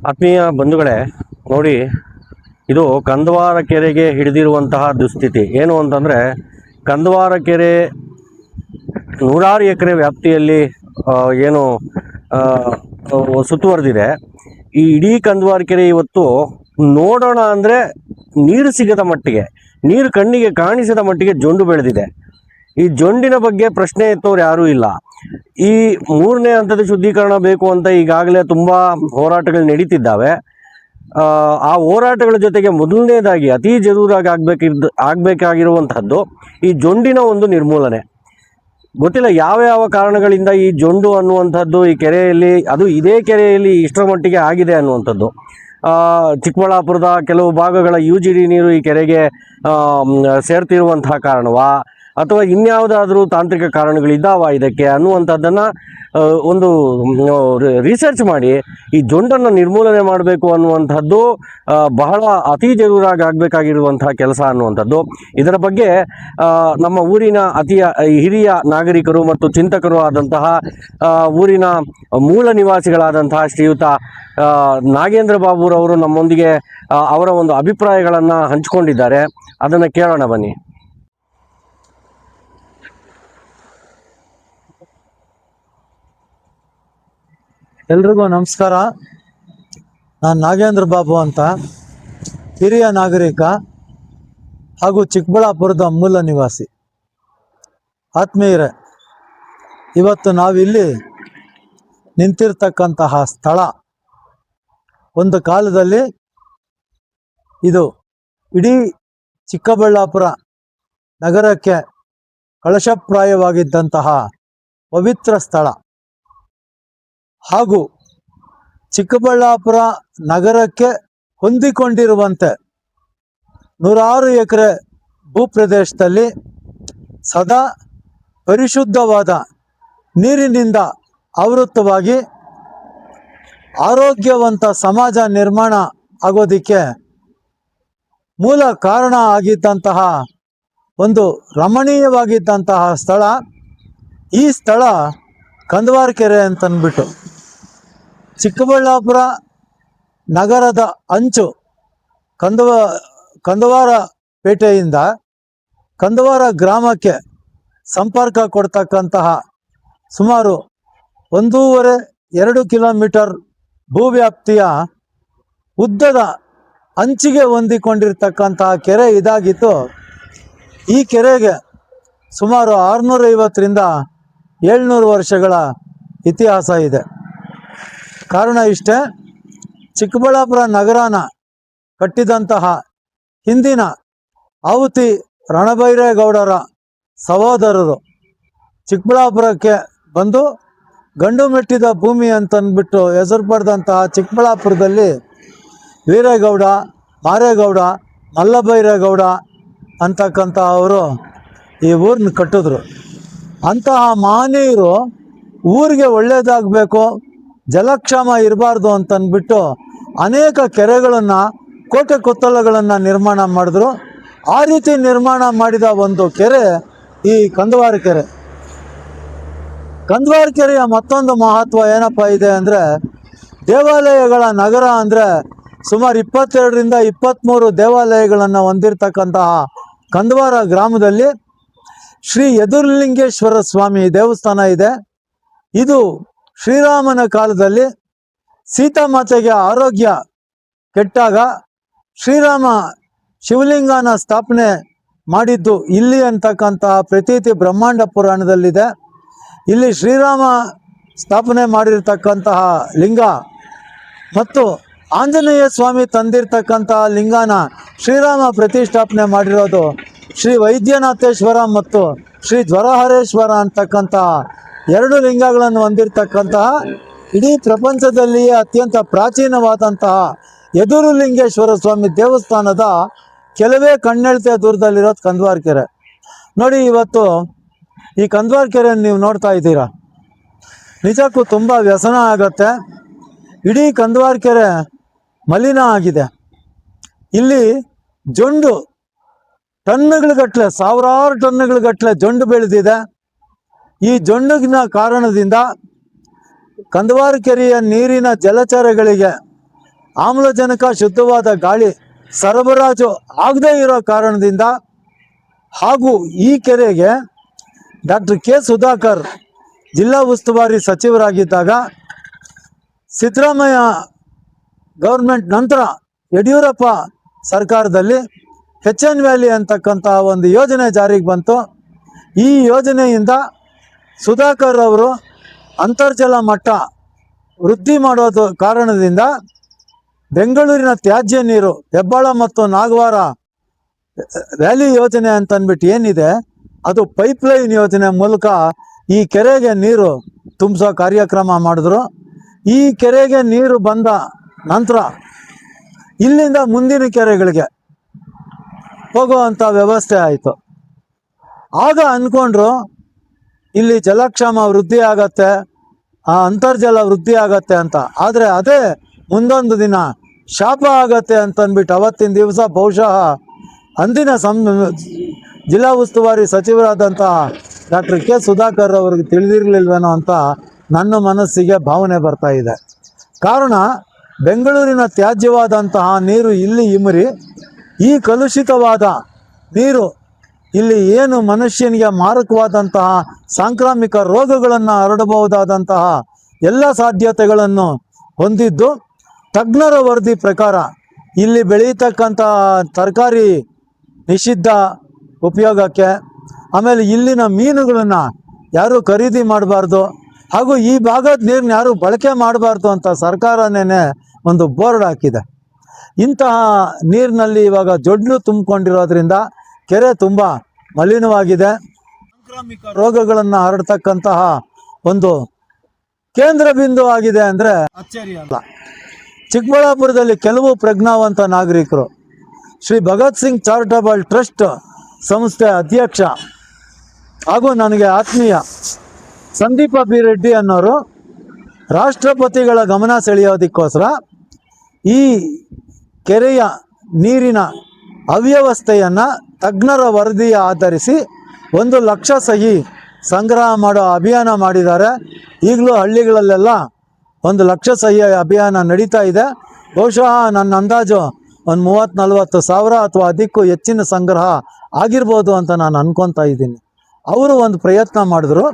ಆತ್ಮೀಯ ಬಂಧುಗಳೇ, ನೋಡಿ, ಇದು ಕಂದವಾರ ಕೆರೆಗೆ ಹಿಡಿದಿರುವಂತಹ ದುಸ್ಥಿತಿ ಏನು ಅಂತಂದರೆ, ಕಂದವಾರ ಕೆರೆ ನೂರಾರು ಎಕರೆ ವ್ಯಾಪ್ತಿಯಲ್ಲಿ ಏನು ಸುತ್ತುವರೆದಿದೆ. ಈ ಇಡೀ ಕಂದವಾರ ಕೆರೆ ಇವತ್ತು ನೋಡೋಣ ಅಂದರೆ ನೀರು ಸಿಗದ ಮಟ್ಟಿಗೆ, ನೀರು ಕಣ್ಣಿಗೆ ಕಾಣಿಸದ ಮಟ್ಟಿಗೆ ಜೊಂಡು ಬೆಳೆದಿದೆ. ಈ ಜೊಂಡಿನ ಬಗ್ಗೆ ಪ್ರಶ್ನೆ ಎತ್ತೋರು ಯಾರೂ ಇಲ್ಲ. ಈ 3ನೇ ಹಂತದ ಶುದ್ಧೀಕರಣ ಬೇಕು ಅಂತ ಈಗಾಗಲೇ ತುಂಬ ಹೋರಾಟಗಳು ನಡೀತಿದ್ದಾವೆ. ಆ ಹೋರಾಟಗಳ ಜೊತೆಗೆ ಮೊದಲನೇದಾಗಿ ಅತಿ ಜರೂರಾಗಿ ಆಗಬೇಕಾಗಿರುವಂತಹದ್ದು ಈ ಜೊಂಡಿನ ಒಂದು ನಿರ್ಮೂಲನೆ. ಗೊತ್ತಿಲ್ಲ ಯಾವ ಕಾರಣಗಳಿಂದ ಈ ಜೊಂಡು ಅನ್ನುವಂಥದ್ದು ಈ ಕೆರೆಯಲ್ಲಿ, ಅದು ಇದೇ ಕೆರೆಯಲ್ಲಿ ಇಷ್ಟರ ಮಟ್ಟಿಗೆ ಆಗಿದೆ ಅನ್ನುವಂಥದ್ದು. ಚಿಕ್ಕಬಳ್ಳಾಪುರದ ಕೆಲವು ಭಾಗಗಳ UGD ನೀರು ಈ ಕೆರೆಗೆ ಸೇರ್ತಿರುವಂತಹ ಕಾರಣವಾ ಅಥವಾ ಇನ್ಯಾವುದಾದ್ರೂ ತಾಂತ್ರಿಕ ಕಾರಣಗಳಿದ್ದಾವ ಇದಕ್ಕೆ ಅನ್ನುವಂಥದ್ದನ್ನು ಒಂದು ರಿಸರ್ಚ್ ಮಾಡಿ ಈ ಜೊಂಡನ್ನು ನಿರ್ಮೂಲನೆ ಮಾಡಬೇಕು ಅನ್ನುವಂಥದ್ದು ಬಹಳ ಅತಿ ಜರೂರಾಗಿ ಆಗಬೇಕಾಗಿರುವಂತಹ ಕೆಲಸ ಅನ್ನುವಂಥದ್ದು. ಇದರ ಬಗ್ಗೆ ನಮ್ಮ ಊರಿನ ಹಿರಿಯ ನಾಗರಿಕರು ಮತ್ತು ಚಿಂತಕರು ಆದಂತಹ ಊರಿನ ಮೂಲ ನಿವಾಸಿಗಳಾದಂತಹ ಶ್ರೀಯುತ ನಾಗೇಂದ್ರ ಬಾಬುರವರು ನಮ್ಮೊಂದಿಗೆ ಅವರ ಒಂದು ಅಭಿಪ್ರಾಯಗಳನ್ನು ಹಂಚಿಕೊಂಡಿದ್ದಾರೆ. ಅದನ್ನು ಕೇಳೋಣ ಬನ್ನಿ. ಎಲ್ರಿಗೂ ನಮಸ್ಕಾರ. ನಾನು ನಾಗೇಂದ್ರ ಬಾಬು ಅಂತ, ಹಿರಿಯ ನಾಗರಿಕ ಹಾಗೂ ಚಿಕ್ಕಬಳ್ಳಾಪುರದ ಮೂಲ ನಿವಾಸಿ. ಆತ್ಮೀಯರೇ, ಇವತ್ತು ನಾವಿಲ್ಲಿ ನಿಂತಿರ್ತಕ್ಕಂತಹ ಸ್ಥಳ ಒಂದು ಕಾಲದಲ್ಲಿ ಇದು ಇಡೀ ಚಿಕ್ಕಬಳ್ಳಾಪುರ ನಗರಕ್ಕೆ ಕಳಶಪ್ರಾಯವಾಗಿದ್ದಂತಹ ಪವಿತ್ರ ಸ್ಥಳ ಹಾಗೂ ಚಿಕ್ಕಬಳ್ಳಾಪುರ ನಗರಕ್ಕೆ ಹೊಂದಿಕೊಂಡಿರುವಂತೆ ನೂರಾರು ಎಕರೆ ಭೂಪ್ರದೇಶದಲ್ಲಿ ಸದಾ ಪರಿಶುದ್ಧವಾದ ನೀರಿನಿಂದ ಆವೃತವಾಗಿ ಆರೋಗ್ಯವಂತ ಸಮಾಜ ನಿರ್ಮಾಣ ಆಗೋದಕ್ಕೆ ಮೂಲ ಕಾರಣ ಆಗಿದ್ದಂತಹ ಒಂದು ರಮಣೀಯವಾಗಿದ್ದಂತಹ ಸ್ಥಳ ಈ ಸ್ಥಳ ಕಂದವಾರ ಕೆರೆ ಅಂತಂದ್ಬಿಟ್ಟು. ಚಿಕ್ಕಬಳ್ಳಾಪುರ ನಗರದ ಅಂಚು ಕಂದವಾರ ಪೇಟೆಯಿಂದ ಕಂದವಾರ ಗ್ರಾಮಕ್ಕೆ ಸಂಪರ್ಕ ಕೊಡ್ತಕ್ಕಂತಹ ಸುಮಾರು 1.5-2 ಕಿಲೋಮೀಟರ್ ಭೂವ್ಯಾಪ್ತಿಯ ಉದ್ದದ ಅಂಚಿಗೆ ಹೊಂದಿಕೊಂಡಿರ್ತಕ್ಕಂತಹ ಕೆರೆ ಇದಾಗಿತ್ತು. ಈ ಕೆರೆಗೆ ಸುಮಾರು 650ರಿಂದ 700 ವರ್ಷಗಳ ಇತಿಹಾಸ ಇದೆ. ಕಾರಣ ಇಷ್ಟೇ, ಚಿಕ್ಕಬಳ್ಳಾಪುರ ನಗರನ ಕಟ್ಟಿದಂತಹ ಹಿಂದಿನ ಆಹುತಿ ರಣಬೈರೇಗೌಡರ ಸಹೋದರರು ಚಿಕ್ಕಬಳ್ಳಾಪುರಕ್ಕೆ ಬಂದು ಗಂಡು ಮೆಟ್ಟಿದ ಭೂಮಿ ಅಂತಂದ್ಬಿಟ್ಟು ಹೆಸರು ಪಡೆದಂತಹ ಚಿಕ್ಕಬಳ್ಳಾಪುರದಲ್ಲಿ ವೀರೇಗೌಡ, ಮಾರೇಗೌಡ, ಮಲ್ಲಬೈರೇಗೌಡ ಅಂತಕ್ಕಂಥ ಅವರು ಈ ಊರನ್ನ ಕಟ್ಟಿದ್ರು. ಅಂತಹ ಮಹನೀಯರು ಊರಿಗೆ ಒಳ್ಳೆಯದಾಗಬೇಕು, ಜಲಕ್ಷಾಮ ಇರಬಾರ್ದು ಅಂತಂದ್ಬಿಟ್ಟು ಅನೇಕ ಕೆರೆಗಳನ್ನು, ಕೋಟೆ ಕೊತ್ತಲಗಳನ್ನು ನಿರ್ಮಾಣ ಮಾಡಿದ್ರು. ಆ ರೀತಿ ನಿರ್ಮಾಣ ಮಾಡಿದ ಒಂದು ಕೆರೆ ಈ ಕಂದವಾರ ಕೆರೆ. ಕಂದವಾರ ಕೆರೆಯ ಮತ್ತೊಂದು ಮಹತ್ವ ಏನಪ್ಪ ಇದೆ ಅಂದರೆ, ದೇವಾಲಯಗಳ ನಗರ ಅಂದರೆ ಸುಮಾರು 22ರಿಂದ 23 ದೇವಾಲಯಗಳನ್ನು ಹೊಂದಿರತಕ್ಕಂತಹ ಕಂದವಾರ ಗ್ರಾಮದಲ್ಲಿ ಶ್ರೀ ಯದುರ್ಲಿಂಗೇಶ್ವರ ಸ್ವಾಮಿ ದೇವಸ್ಥಾನ ಇದೆ. ಇದು ಶ್ರೀರಾಮನ ಕಾಲದಲ್ಲಿ ಸೀತಾಮಾತೆಗೆ ಆರೋಗ್ಯ ಕೆಟ್ಟಾಗ ಶ್ರೀರಾಮ ಶಿವಲಿಂಗನ ಸ್ಥಾಪನೆ ಮಾಡಿದ್ದು ಇಲ್ಲಿ ಅಂತಕ್ಕಂತಹ ಪ್ರತೀತಿ ಬ್ರಹ್ಮಾಂಡ ಪುರಾಣದಲ್ಲಿದೆ. ಇಲ್ಲಿ ಶ್ರೀರಾಮ ಸ್ಥಾಪನೆ ಮಾಡಿರ್ತಕ್ಕಂತಹ ಲಿಂಗ ಮತ್ತು ಆಂಜನೇಯ ಸ್ವಾಮಿ ತಂದಿರ್ತಕ್ಕಂತಹ ಲಿಂಗನ ಶ್ರೀರಾಮ ಪ್ರತಿಷ್ಠಾಪನೆ ಮಾಡಿರೋದು ಶ್ರೀ ವೈದ್ಯನಾಥೇಶ್ವರ ಮತ್ತು ಶ್ರೀ ಜ್ವರಹರೇಶ್ವರ ಅಂತಕ್ಕಂಥ 2 ಲಿಂಗಗಳನ್ನು ಹೊಂದಿರತಕ್ಕಂತಹ ಇಡೀ ಪ್ರಪಂಚದಲ್ಲಿಯೇ ಅತ್ಯಂತ ಪ್ರಾಚೀನವಾದಂತಹ ಯದುರ್ಲಿಂಗೇಶ್ವರ ಸ್ವಾಮಿ ದೇವಸ್ಥಾನದ ಕೆಲವೇ ಕಣ್ಣೆಳತೆ ದೂರದಲ್ಲಿರೋದು ಕಂದವಾರ ಕೆರೆ. ನೋಡಿ, ಇವತ್ತು ಈ ಕಂದವಾರ ಕೆರೆಯನ್ನು ನೀವು ನೋಡ್ತಾ ಇದ್ದೀರಾ, ನಿಜಕ್ಕೂ ತುಂಬ ವ್ಯಸನ ಆಗತ್ತೆ. ಇಡೀ ಕಂದವಾರ ಕೆರೆ ಮಲಿನ ಆಗಿದೆ. ಇಲ್ಲಿ ಜೊಂಡು ಟನ್ನುಗಟ್ಟಲೆ, ಸಾವಿರಾರು ಟನ್ನುಗಟ್ಟಲೆ ಜೊಂಡು ಬೆಳೆದಿದೆ. ಈ ಜೊಂಡಿನ ಕಾರಣದಿಂದ ಕಂದವಾರ ಕೆರೆಯ ನೀರಿನ ಜಲಚರಗಳಿಗೆ ಆಮ್ಲಜನಕ ಶುದ್ಧವಾದ ಗಾಳಿ ಸರಬರಾಜು ಆಗದೇ ಇರೋ ಕಾರಣದಿಂದ ಹಾಗೂ ಈ ಕೆರೆಗೆ ಡಾಕ್ಟರ್ ಕೆ ಸುಧಾಕರ್ ಜಿಲ್ಲಾ ಉಸ್ತುವಾರಿ ಸಚಿವರಾಗಿದ್ದಾಗ ಸಿದ್ದರಾಮಯ್ಯ ಗೌರ್ಮೆಂಟ್ ನಂತರ ಯಡಿಯೂರಪ್ಪ ಸರ್ಕಾರದಲ್ಲಿ HN ವ್ಯಾಲಿ ಅಂತಕ್ಕಂಥ ಒಂದು ಯೋಜನೆ ಜಾರಿಗೆ ಬಂತು. ಈ ಯೋಜನೆಯಿಂದ ಸುಧಾಕರ್ ಅವರು ಅಂತರ್ಜಲ ಮಟ್ಟ ವೃದ್ಧಿ ಮಾಡೋದು ಕಾರಣದಿಂದ ಬೆಂಗಳೂರಿನ ತ್ಯಾಜ್ಯ ನೀರು ಹೆಬ್ಬಾಳ ಮತ್ತು ನಾಗವಾರ ವ್ಯಾಲಿ ಯೋಜನೆ ಅಂತಂದ್ಬಿಟ್ಟು ಏನಿದೆ ಅದು ಪೈಪ್ಲೈನ್ ಯೋಜನೆ ಮೂಲಕ ಈ ಕೆರೆಗೆ ನೀರು ತುಂಬಿಸೋ ಕಾರ್ಯಕ್ರಮ ಮಾಡಿದ್ರು. ಈ ಕೆರೆಗೆ ನೀರು ಬಂದ ನಂತರ ಇಲ್ಲಿಂದ ಮುಂದಿನ ಕೆರೆಗಳಿಗೆ ಹೋಗುವಂಥ ವ್ಯವಸ್ಥೆ ಆಯಿತು. ಆಗ ಅಂದ್ಕೊಂಡ್ರು ಇಲ್ಲಿ ಜಲಕ್ಷಾಮ ವೃದ್ಧಿ ಆಗತ್ತೆ, ಅಂತರ್ಜಲ ವೃದ್ಧಿ ಆಗತ್ತೆ ಅಂತ. ಆದರೆ ಅದೇ ಮುಂದೊಂದು ದಿನ ಶಾಪ ಆಗತ್ತೆ ಅಂತಂದ್ಬಿಟ್ಟು ಅವತ್ತಿನ ದಿವಸ ಬಹುಶಃ ಅಂದಿನ ಜಿಲ್ಲಾ ಉಸ್ತುವಾರಿ ಸಚಿವರಾದಂತಹ ಡಾಕ್ಟರ್ ಕೆ ಸುಧಾಕರ್ ಅವ್ರಿಗೆ ತಿಳಿದಿರಲಿಲ್ವೇನೋ ಅಂತ ನನ್ನ ಮನಸ್ಸಿಗೆ ಭಾವನೆ ಬರ್ತಾ ಇದೆ. ಕಾರಣ ಬೆಂಗಳೂರಿನ ತ್ಯಾಜ್ಯವಾದಂತಹ ನೀರು ಇಲ್ಲಿ ಇಮರಿ ಈ ಕಲುಷಿತವಾದ ನೀರು ಇಲ್ಲಿ ಏನು ಮನುಷ್ಯನಿಗೆ ಮಾರಕವಾದಂತಹ ಸಾಂಕ್ರಾಮಿಕ ರೋಗಗಳನ್ನು ಹರಡಬಹುದಾದಂತಹ ಎಲ್ಲ ಸಾಧ್ಯತೆಗಳನ್ನು ಹೊಂದಿದ್ದು, ತಜ್ಞರ ವರದಿ ಪ್ರಕಾರ ಇಲ್ಲಿ ಬೆಳೀತಕ್ಕಂಥ ತರಕಾರಿ ನಿಷಿದ್ಧ ಉಪಯೋಗಕ್ಕೆ, ಆಮೇಲೆ ಇಲ್ಲಿನ ಮೀನುಗಳನ್ನು ಯಾರೂ ಖರೀದಿ ಮಾಡಬಾರ್ದು, ಹಾಗೂ ಈ ಭಾಗದ ನೀರನ್ನ ಯಾರೂ ಬಳಕೆ ಮಾಡಬಾರ್ದು ಅಂತ ಸರ್ಕಾರನೇ ಒಂದು ಬೋರ್ಡ್ ಹಾಕಿದೆ. ಇಂತಹ ನೀರಿನಲ್ಲಿ ಇವಾಗ ಜೊಡ್ಲು ತುಂಬಿಕೊಂಡಿರೋದ್ರಿಂದ ಕೆರೆ ತುಂಬ ಮಲಿನವಾಗಿದೆ. ಸಾಂಕ್ರಾಮಿಕ ರೋಗಗಳನ್ನು ಹರಡ್ತಕ್ಕಂತಹ ಒಂದು ಕೇಂದ್ರ ಬಿಂದು ಆಗಿದೆ ಅಂದರೆ ಅಚ್ಚರಿ ಅಲ್ಲ. ಚಿಕ್ಕಬಳ್ಳಾಪುರದಲ್ಲಿ ಕೆಲವು ಪ್ರಜ್ಞಾವಂತ ನಾಗರಿಕರು ಶ್ರೀ ಭಗತ್ ಸಿಂಗ್ ಚಾರಿಟಬಲ್ ಟ್ರಸ್ಟ್ ಸಂಸ್ಥೆ ಅಧ್ಯಕ್ಷ ಹಾಗೂ ನನಗೆ ಆತ್ಮೀಯ ಸಂದೀಪ ಬಿ ರೆಡ್ಡಿ ಅನ್ನೋರು ರಾಷ್ಟ್ರಪತಿಗಳ ಗಮನ ಸೆಳೆಯೋದಕ್ಕೋಸ್ಕರ ಈ ಕೆರೆಯ ನೀರಿನ ಅವ್ಯವಸ್ಥೆಯನ್ನು ತಜ್ಞರ ವರದಿಯ ಆಧರಿಸಿ 1,00,000 ಸಹಿ ಸಂಗ್ರಹ ಮಾಡೋ ಅಭಿಯಾನ ಮಾಡಿದ್ದಾರೆ. ಈಗಲೂ ಹಳ್ಳಿಗಳಲ್ಲೆಲ್ಲ 1,00,000 ಸಹಿ ಅಭಿಯಾನ ನಡೀತಾ ಇದೆ. ಬಹುಶಃ ನನ್ನ ಅಂದಾಜು ಒಂದು 30-40 ಸಾವಿರ ಅಥವಾ ಅದಕ್ಕೂ ಹೆಚ್ಚಿನ ಸಂಗ್ರಹ ಆಗಿರ್ಬೋದು ಅಂತ ನಾನು ಅನ್ಕೊತಾ ಇದ್ದೀನಿ. ಅವರು ಒಂದು ಪ್ರಯತ್ನ ಮಾಡಿದ್ರು,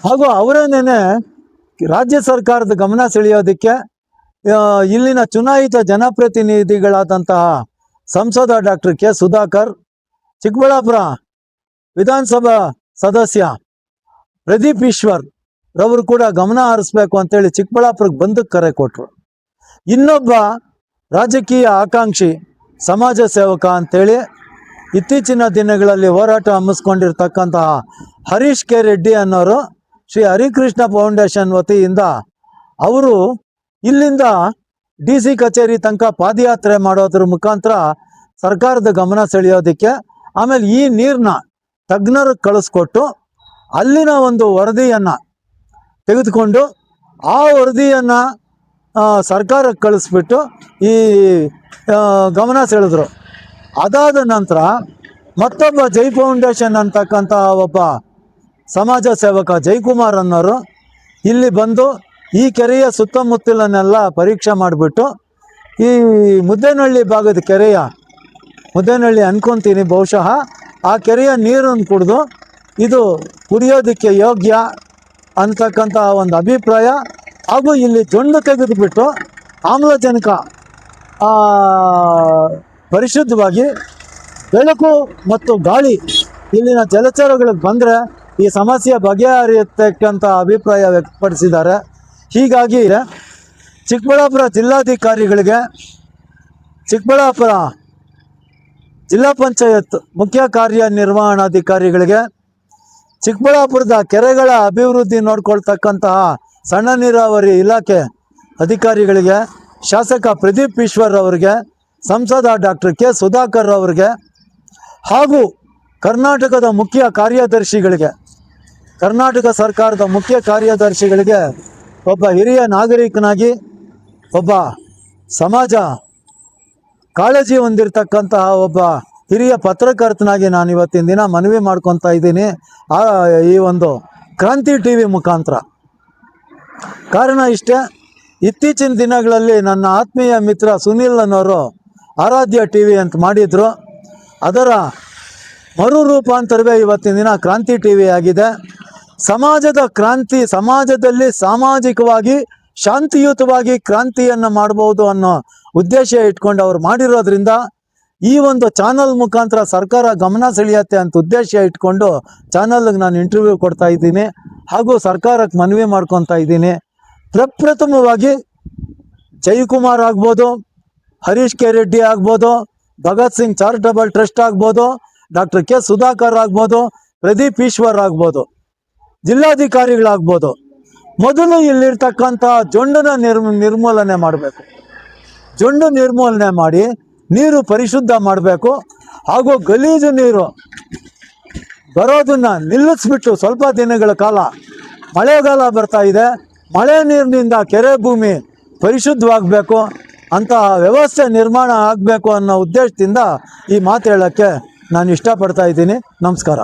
ಹಾಗೂ ಅವರೇನೇ ರಾಜ್ಯ ಸರ್ಕಾರದ ಗಮನ ಸೆಳೆಯೋದಕ್ಕೆ ಇಲ್ಲಿನ ಚುನಾಯಿತ ಜನಪ್ರತಿನಿಧಿಗಳಾದಂತಹ ಸಂಸದ ಡಾಕ್ಟರ್ ಕೆ ಸುಧಾಕರ್, ಚಿಕ್ಕಬಳ್ಳಾಪುರ ವಿಧಾನಸಭಾ ಸದಸ್ಯ ಪ್ರದೀಪ್ ಈಶ್ವರ್ ರವರು ಕೂಡ ಗಮನ ಹರಿಸ್ಬೇಕು ಅಂತೇಳಿ ಚಿಕ್ಕಬಳ್ಳಾಪುರಕ್ಕೆ ಬಂದು ಕರೆ ಕೊಟ್ಟರು. ಇನ್ನೊಬ್ಬ ರಾಜಕೀಯ ಆಕಾಂಕ್ಷಿ ಸಮಾಜ ಸೇವಕ ಅಂತೇಳಿ ಇತ್ತೀಚಿನ ದಿನಗಳಲ್ಲಿ ಹೋರಾಟ ಹಮ್ಮಿಸ್ಕೊಂಡಿರ್ತಕ್ಕಂತಹ ಹರೀಶ್ ಕೆ ರೆಡ್ಡಿ ಅನ್ನೋರು ಶ್ರೀ ಹರಿಕೃಷ್ಣ ಫೌಂಡೇಶನ್ ವತಿಯಿಂದ ಅವರು ಇಲ್ಲಿಂದ DC ಕಚೇರಿ ತನಕ ಪಾದಯಾತ್ರೆ ಮಾಡೋದ್ರ ಮುಖಾಂತರ ಸರ್ಕಾರದ ಗಮನ ಸೆಳೆಯೋದಕ್ಕೆ, ಆಮೇಲೆ ಈ ನೀರನ್ನ ತಜ್ಞರಿಗೆ ಕಳಿಸ್ಕೊಟ್ಟು ಅಲ್ಲಿನ ಒಂದು ವರದಿಯನ್ನು ತೆಗೆದುಕೊಂಡು ಆ ವರದಿಯನ್ನು ಸರ್ಕಾರಕ್ಕೆ ಕಳಿಸ್ಬಿಟ್ಟು ಈ ಗಮನ ಸೆಳೆದ್ರು. ಅದಾದ ನಂತರ ಮತ್ತೊಬ್ಬ ಜೈ ಫೌಂಡೇಶನ್ ಅಂತಕ್ಕಂಥ ಒಬ್ಬ ಸಮಾಜ ಸೇವಕ ಜೈಕುಮಾರ್ ಅನ್ನೋರು ಇಲ್ಲಿ ಬಂದು ಈ ಕೆರೆಯ ಸುತ್ತಮುತ್ತಲನ್ನೆಲ್ಲ ಪರೀಕ್ಷೆ ಮಾಡಿಬಿಟ್ಟು ಈ ಮುದ್ದೇನಹಳ್ಳಿ ಭಾಗದ ಕೆರೆಯ ಮುದ್ದೇನಹಳ್ಳಿ ಅನ್ಕೊತೀನಿ ಬಹುಶಃ ಆ ಕೆರೆಯ ನೀರನ್ನು ಕುಡಿದು ಇದು ಕುಡಿಯೋದಕ್ಕೆ ಯೋಗ್ಯ ಅಂತಕ್ಕಂಥ ಒಂದು ಅಭಿಪ್ರಾಯ, ಹಾಗೂ ಇಲ್ಲಿ ಜೊಂಡು ತೆಗೆದುಬಿಟ್ಟು ಆಮ್ಲಜನಕ ಪರಿಶುದ್ಧವಾಗಿ ಬೆಳಕು ಮತ್ತು ಗಾಳಿ ಇಲ್ಲಿನ ಜಲಚರಗಳಿಗೆ ಬಂದರೆ ಈ ಸಮಸ್ಯೆ ಬಗೆಹರಿಯತಕ್ಕಂಥ ಅಭಿಪ್ರಾಯ ವ್ಯಕ್ತಪಡಿಸಿದ್ದಾರೆ. ಹೀಗಾಗಿ ಚಿಕ್ಕಬಳ್ಳಾಪುರ ಜಿಲ್ಲಾಧಿಕಾರಿಗಳಿಗೆ, ಚಿಕ್ಕಬಳ್ಳಾಪುರ ಜಿಲ್ಲಾ ಪಂಚಾಯತ್ ಮುಖ್ಯ ಕಾರ್ಯನಿರ್ವಹಣಾಧಿಕಾರಿಗಳಿಗೆ, ಚಿಕ್ಕಬಳ್ಳಾಪುರದ ಕೆರೆಗಳ ಅಭಿವೃದ್ಧಿ ನೋಡ್ಕೊಳ್ತಕ್ಕಂತಹ ಸಣ್ಣ ನೀರಾವರಿ ಇಲಾಖೆ ಅಧಿಕಾರಿಗಳಿಗೆ, ಶಾಸಕ ಪ್ರದೀಪ್ ಈಶ್ವರ್ ಅವರಿಗೆ, ಸಂಸದ ಡಾಕ್ಟರ್ ಕೆ ಸುಧಾಕರ್ ಅವರಿಗೆ, ಹಾಗೂ ಕರ್ನಾಟಕದ ಮುಖ್ಯ ಕಾರ್ಯದರ್ಶಿಗಳಿಗೆ, ಕರ್ನಾಟಕ ಸರ್ಕಾರದ ಮುಖ್ಯ ಕಾರ್ಯದರ್ಶಿಗಳಿಗೆ ಒಬ್ಬ ಹಿರಿಯ ನಾಗರಿಕನಾಗಿ, ಒಬ್ಬ ಸಮಾಜ ಕಾಳಜಿ ಹೊಂದಿರತಕ್ಕಂತಹ ಒಬ್ಬ ಹಿರಿಯ ಪತ್ರಕರ್ತನಾಗಿ ನಾನು ಇವತ್ತಿನ ದಿನ ಮನವಿ ಮಾಡ್ಕೊತಾ ಇದ್ದೀನಿ ಈ ಒಂದು ಕ್ರಾಂತಿ TV ಮುಖಾಂತರ. ಕಾರಣ ಇಷ್ಟೇ, ಇತ್ತೀಚಿನ ದಿನಗಳಲ್ಲಿ ನನ್ನ ಆತ್ಮೀಯ ಮಿತ್ರ ಸುನಿಲ್ ಅನ್ನೋರು ಆರಾಧ್ಯ ಟಿ ವಿ ಅಂತ ಮಾಡಿದರು. ಅದರ ಮರುರೂಪಾಂತರವೇ ಇವತ್ತಿನ ದಿನ ಕ್ರಾಂತಿ ಟಿ ವಿ ಆಗಿದೆ. ಸಮಾಜದ ಕ್ರಾಂತಿ, ಸಮಾಜದಲ್ಲಿ ಸಾಮಾಜಿಕವಾಗಿ ಶಾಂತಿಯುತವಾಗಿ ಕ್ರಾಂತಿಯನ್ನು ಮಾಡ್ಬೋದು ಅನ್ನೋ ಉದ್ದೇಶ ಇಟ್ಕೊಂಡು ಅವ್ರು ಮಾಡಿರೋದ್ರಿಂದ ಈ ಒಂದು ಚಾನಲ್ ಮುಖಾಂತರ ಸರ್ಕಾರ ಗಮನ ಸೆಳೆಯುತ್ತೆ ಅಂತ ಉದ್ದೇಶ ಇಟ್ಕೊಂಡು ಚಾನಲ್ಗೆ ನಾನು ಇಂಟರ್ವ್ಯೂ ಕೊಡ್ತಾ ಇದ್ದೀನಿ ಹಾಗೂ ಸರ್ಕಾರಕ್ಕೆ ಮನವಿ ಮಾಡ್ಕೊತಾ ಇದ್ದೀನಿ. ಪ್ರಪ್ರಥಮವಾಗಿ ಜಯಕುಮಾರ್ ಆಗ್ಬೋದು, ಹರೀಶ್ ಕೆ ರೆಡ್ಡಿ ಆಗ್ಬೋದು, ಭಗತ್ ಸಿಂಗ್ ಚಾರಿಟಬಲ್ ಟ್ರಸ್ಟ್ ಆಗ್ಬೋದು, ಡಾಕ್ಟರ್ ಕೆ ಸುಧಾಕರ್ ಆಗ್ಬೋದು, ಪ್ರದೀಪ್ ಈಶ್ವರ್ ಆಗ್ಬೋದು, ಜಿಲ್ಲಾಧಿಕಾರಿಗಳಾಗ್ಬೋದು, ಮೊದಲು ಇಲ್ಲಿರ್ತಕ್ಕಂಥ ಜೊಂಡನ ನಿರ್ಮೂಲನೆ ಮಾಡಬೇಕು. ಜೊಂಡು ನಿರ್ಮೂಲನೆ ಮಾಡಿ ನೀರು ಪರಿಶುದ್ಧ ಮಾಡಬೇಕು. ಹಾಗೂ ಗಲೀಜು ನೀರು ಬರೋದನ್ನು ನಿಲ್ಲಿಸ್ಬಿಟ್ಟು ಸ್ವಲ್ಪ ದಿನಗಳ ಕಾಲ, ಮಳೆಗಾಲ ಬರ್ತಾ ಇದೆ, ಮಳೆ ನೀರಿನಿಂದ ಕೆರೆ ಭೂಮಿ ಪರಿಶುದ್ಧವಾಗಬೇಕು ಅಂತ ವ್ಯವಸ್ಥೆ ನಿರ್ಮಾಣ ಆಗಬೇಕು ಅನ್ನೋ ಉದ್ದೇಶದಿಂದ ಈ ಮಾತು ಹೇಳೋಕ್ಕೆ ನಾನು ಇಷ್ಟಪಡ್ತಾ ಇದ್ದೀನಿ. ನಮಸ್ಕಾರ.